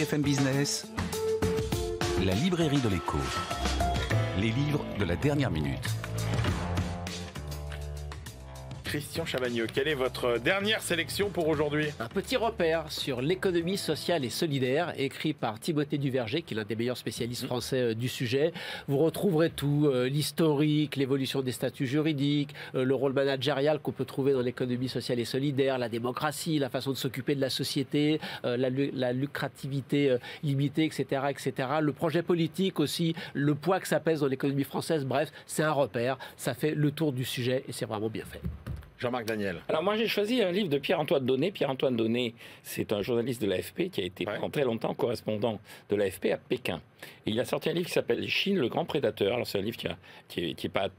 BFM Business, la librairie de l'écho. Les livres de la dernière minute. Christian Chavagneux, quelle est votre dernière sélection pour aujourd'hui? Un petit repère sur l'économie sociale et solidaire, écrit par Timothée Duverger, qui est l'un des meilleurs spécialistes français du sujet. Vous retrouverez tout, l'historique, l'évolution des statuts juridiques, le rôle managérial qu'on peut trouver dans l'économie sociale et solidaire, la démocratie, la façon de s'occuper de la société, la lucrativité limitée, etc., etc. Le projet politique aussi, le poids que ça pèse dans l'économie française. Bref, c'est un repère, ça fait le tour du sujet et c'est vraiment bien fait. Jean-Marc Daniel. Alors moi j'ai choisi un livre de Pierre-Antoine Donnet. Pierre-Antoine Donnet, c'est un journaliste de l'AFP qui a été pendant très longtemps correspondant de l'AFP à Pékin. Et il a sorti un livre qui s'appelle Chine, le grand prédateur. Alors c'est un livre qui n'a pas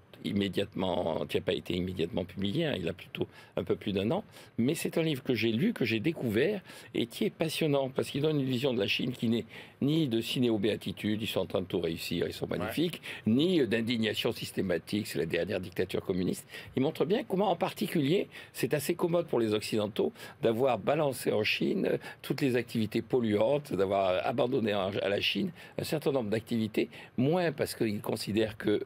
été immédiatement publié, hein, il a plutôt un peu plus d'1 an, mais c'est un livre que j'ai lu, que j'ai découvert et qui est passionnant parce qu'il donne une vision de la Chine qui n'est ni de cinéo-béatitude, ils sont en train de tout réussir, ils sont magnifiques, ni d'indignation systématique, c'est la dernière dictature communiste. Il montre bien comment en particulier c'est assez commode pour les Occidentaux d'avoir balancé en Chine toutes les activités polluantes, d'avoir abandonné à la Chine un certain nombre d'activités, moins parce qu'ils considèrent que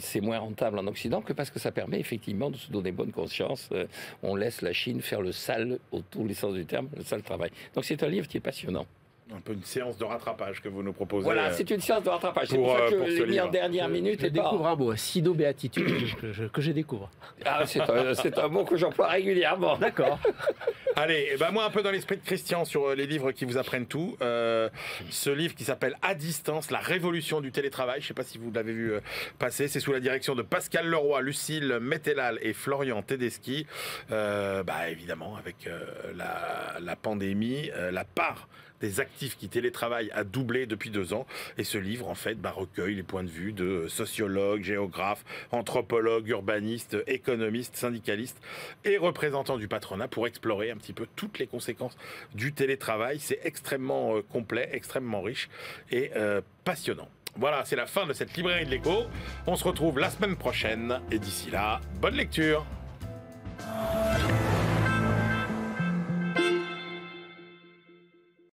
c'est moins rentable en Occident que parce que ça permet effectivement de se donner bonne conscience. On laisse la Chine faire le sale, au tous les sens du terme, le sale travail. Donc c'est un livre qui est passionnant. Un peu une séance de rattrapage que vous nous proposez. Voilà, c'est une séance de rattrapage. C'est pour ça que je l'ai mis en dernière minute. Je découvre un mot, sino-béatitude, que je découvre. Ah, c'est un mot que j'emploie régulièrement. D'accord. Allez, moi un peu dans l'esprit de Christian sur les livres qui vous apprennent tout. Ce livre qui s'appelle À distance, la révolution du télétravail. Je ne sais pas si vous l'avez vu passer. C'est sous la direction de Pascal Leroy, Lucille Metelal et Florian Tedeschi. Évidemment, avec la pandémie, la part des actifs qui télétravaillent a doublé depuis 2 ans. Et ce livre, en fait, recueille les points de vue de sociologues, géographes, anthropologues, urbanistes, économistes, syndicalistes et représentants du patronat pour explorer un petit peu toutes les conséquences du télétravail. C'est extrêmement complet, extrêmement riche et passionnant. Voilà, c'est la fin de cette librairie de l'écho. On se retrouve la semaine prochaine et d'ici là, bonne lecture.